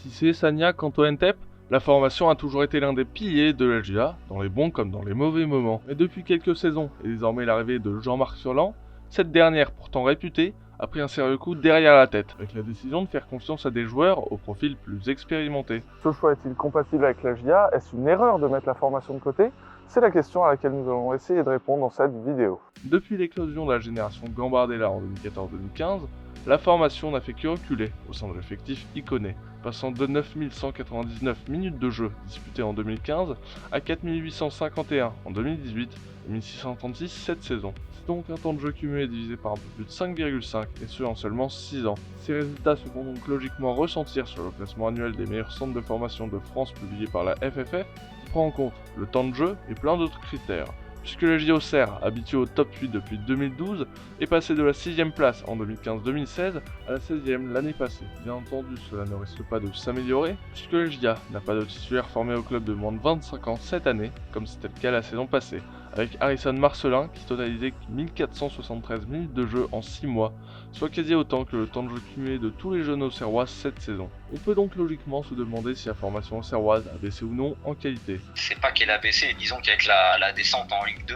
Qui c'est Sania Kanto-Entep? La formation a toujours été l'un des piliers de la LGA, dans les bons comme dans les mauvais moments. Mais depuis quelques saisons, et désormais l'arrivée de Jean-Marc Furlan, cette dernière, pourtant réputée, a pris un sérieux coup derrière la tête, avec la décision de faire confiance à des joueurs au profil plus expérimenté. Ce choix est-il compatible avec la LGA? Est-ce une erreur de mettre la formation de côté? C'est la question à laquelle nous allons essayer de répondre dans cette vidéo. Depuis l'éclosion de la génération Gambardella en 2014-2015, la formation n'a fait que reculer au sein de l'effectif iconé, passant de 9199 minutes de jeu disputées en 2015 à 4851 en 2018 et 1636 cette saison. C'est donc un temps de jeu cumulé divisé par un peu plus de 5,5 et ce en seulement 6 ans. Ces résultats se font donc logiquement ressentir sur le classement annuel des meilleurs centres de formation de France publié par la FFF, qui prend en compte le temps de jeu et plein d'autres critères. Puisque le JOCR, habitué au top 8 depuis 2012, est passé de la 6ème place en 2015-2016 à la 16ème l'année passée. Bien entendu, cela ne risque pas de s'améliorer, puisque le JA n'a pas de titulaire formé au club de moins de 25 ans cette année, comme c'était le cas la saison passée, avec Harrison Marcelin qui totalisait 1473 minutes de jeu en 6 mois, soit quasi autant que le temps de jeu cumulé de tous les jeunes auxerrois cette saison. On peut donc logiquement se demander si la formation auxerroise a baissé ou non en qualité. C'est pas qu'elle a baissé, disons qu'avec la descente en Ligue 2,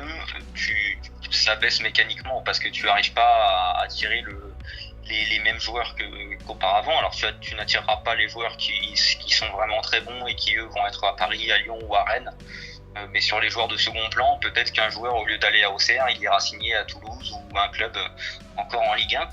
ça baisse mécaniquement parce que tu n'arrives pas à attirer les mêmes joueurs qu'auparavant. Alors tu n'attireras pas les joueurs qui sont vraiment très bons et qui eux vont être à Paris, à Lyon ou à Rennes. Mais sur les joueurs de second plan, peut-être qu'un joueur, au lieu d'aller à Auxerre, il ira signer à Toulouse ou à un club encore en Ligue 1,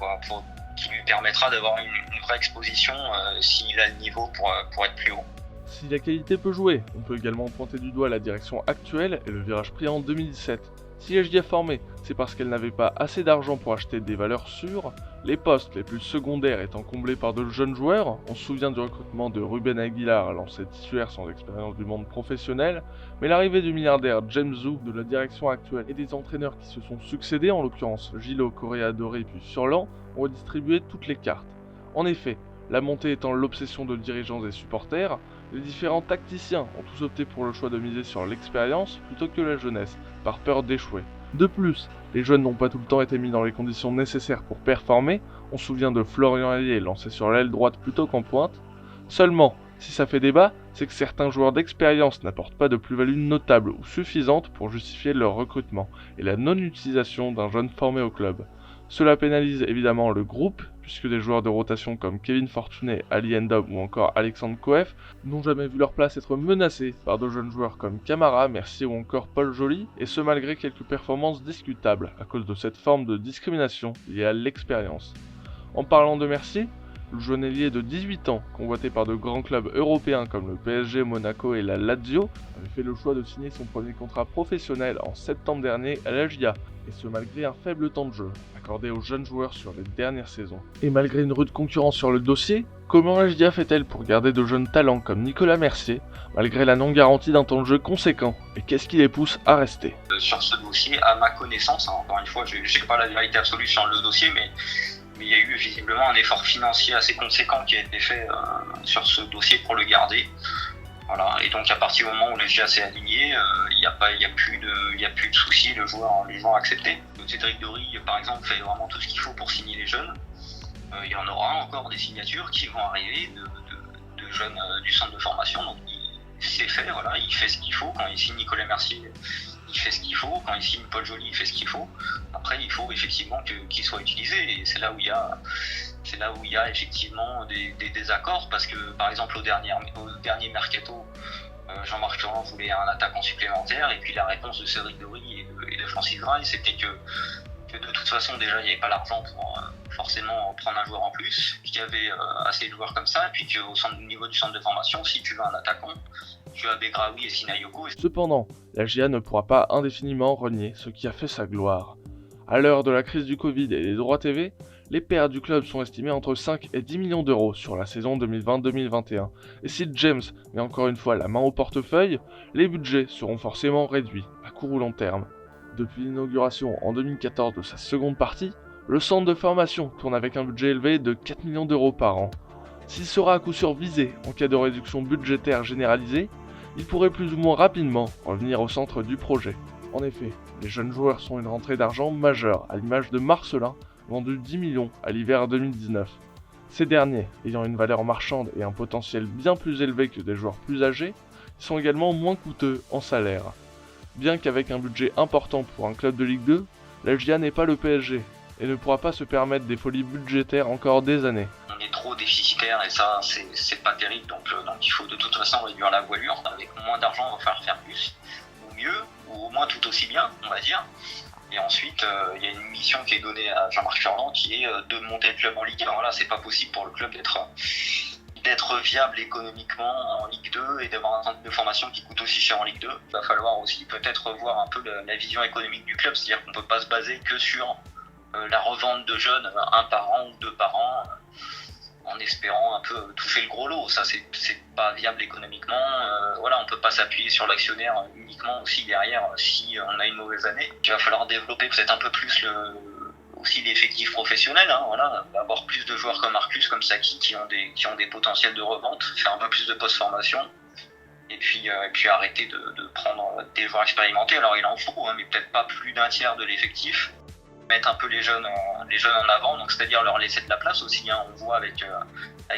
qui lui permettra d'avoir une vraie exposition s'il a le niveau pour être plus haut. Si la qualité peut jouer, on peut également pointer du doigt la direction actuelle et le virage pris en 2017. Si la LGA formée, c'est parce qu'elle n'avait pas assez d'argent pour acheter des valeurs sûres, les postes les plus secondaires étant comblés par de jeunes joueurs, on se souvient du recrutement de Ruben Aguilar, lancé titulaire sans expérience du monde professionnel, mais l'arrivée du milliardaire James Zou de la direction actuelle et des entraîneurs qui se sont succédés, en l'occurrence Gilo, Correa Doré puis Furlan, ont redistribué toutes les cartes. En effet, la montée étant l'obsession de dirigeants et supporters, les différents tacticiens ont tous opté pour le choix de miser sur l'expérience plutôt que la jeunesse, par peur d'échouer. De plus, les jeunes n'ont pas tout le temps été mis dans les conditions nécessaires pour performer, on se souvient de Florian Allier lancé sur l'aile droite plutôt qu'en pointe. Seulement, si ça fait débat, c'est que certains joueurs d'expérience n'apportent pas de plus-value notable ou suffisante pour justifier leur recrutement et la non-utilisation d'un jeune formé au club. Cela pénalise évidemment le groupe, puisque des joueurs de rotation comme Kevin Fortuné, Ali Endom ou encore Alexandre Coef n'ont jamais vu leur place être menacée par de jeunes joueurs comme Camara, Mercier ou encore Paul Joly, et ce malgré quelques performances discutables à cause de cette forme de discrimination liée à l'expérience. En parlant de Mercier, le jeune ailier de 18 ans, convoité par de grands clubs européens comme le PSG, Monaco et la Lazio, avait fait le choix de signer son premier contrat professionnel en septembre dernier à la LGA, et ce malgré un faible temps de jeu accordé aux jeunes joueurs sur les dernières saisons. Et malgré une rude concurrence sur le dossier, comment la LGA fait-elle pour garder de jeunes talents comme Nicolas Mercier, malgré la non-garantie d'un temps de jeu conséquent, et qu'est-ce qui les pousse à rester? Sur ce dossier, à ma connaissance, encore une fois, je n'ai pas la vérité absolue sur le dossier, mais il y a eu visiblement un effort financier assez conséquent qui a été fait sur ce dossier pour le garder. Voilà. Et donc à partir du moment où le GA s'est aligné, il n'y a plus de soucis, les gens ont accepté. Cédric Dory, par exemple, fait vraiment tout ce qu'il faut pour signer les jeunes. Il y en aura encore des signatures qui vont arriver de jeunes du centre de formation. Donc c'est fait, voilà, il fait ce qu'il faut. Quand il signe Nicolas Mercier, il fait ce qu'il faut. Quand il signe Paul Joly, il fait ce qu'il faut. Après, il faut effectivement qu'il soit utilisé. Et c'est là où il y a effectivement des désaccords. Parce que, par exemple, au dernier mercato, Jean-Marc Furlan voulait un attaquant supplémentaire. Et puis la réponse de Cédric Dory et de Francis Grail, c'était que de toute façon, déjà, il n'y avait pas l'argent pour forcément prendre un joueur en plus, qu'il y avait assez de joueurs comme ça, et puis qu'au niveau du centre de formation, si tu veux un attaquant, tu as Begraoui et Sinayoko. Cependant, la LGA ne pourra pas indéfiniment renier ce qui a fait sa gloire. À l'heure de la crise du Covid et des droits TV, les pertes du club sont estimées entre 5 et 10 millions d'euros sur la saison 2020-2021. Et si James met encore une fois la main au portefeuille, les budgets seront forcément réduits, à court ou long terme. Depuis l'inauguration en 2014 de sa seconde partie, le centre de formation tourne avec un budget élevé de 4 millions d'euros par an. S'il sera à coup sûr visé en cas de réduction budgétaire généralisée, il pourrait plus ou moins rapidement revenir au centre du projet. En effet, les jeunes joueurs sont une rentrée d'argent majeure, à l'image de Marcelin, vendu 10 millions à l'hiver 2019. Ces derniers, ayant une valeur marchande et un potentiel bien plus élevé que des joueurs plus âgés, ils sont également moins coûteux en salaire. Bien qu'avec un budget important pour un club de Ligue 2, la LGA n'est pas le PSG et ne pourra pas se permettre des folies budgétaires encore des années. On est trop déficitaire et ça, c'est pas terrible. Donc il faut de toute façon réduire la voilure. Avec moins d'argent, on va falloir faire plus, ou mieux, ou au moins tout aussi bien, on va dire. Et ensuite, il y a une mission qui est donnée à Jean-Marc Furlan qui est de monter le club en Ligue 1. Voilà, c'est pas possible pour le club d'être viable économiquement en Ligue 2 et d'avoir un centre de formation qui coûte aussi cher en Ligue 2. Il va falloir aussi peut-être revoir un peu la vision économique du club, c'est-à-dire qu'on ne peut pas se baser que sur la revente de jeunes, un par an ou deux par an, en espérant un peu toucher le gros lot. Ça, c'est pas viable économiquement. Voilà, on peut pas s'appuyer sur l'actionnaire uniquement aussi derrière si on a une mauvaise année. Il va falloir développer peut-être un peu plus aussi l'effectif professionnel, hein, voilà, avoir plus de joueurs comme Marcus, comme Saki, qui ont des potentiels de revente, faire un peu plus de post-formation, et puis arrêter de prendre des joueurs expérimentés. Alors il en faut, hein, mais peut-être pas plus d'un tiers de l'effectif. Mettre un peu les jeunes en avant, donc c'est-à-dire leur laisser de la place aussi. Hein. On voit avec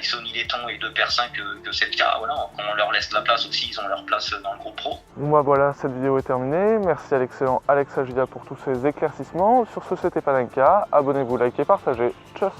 Sonny Letton et De Persin que c'est le cas. Voilà, quand on leur laisse de la place aussi, ils ont leur place dans le groupe pro. Bon bah voilà, cette vidéo est terminée. Merci à l'excellent Alex Agilia pour tous ces éclaircissements. Sur ce, c'était Panenka. Abonnez-vous, likez, partagez. Tchuss.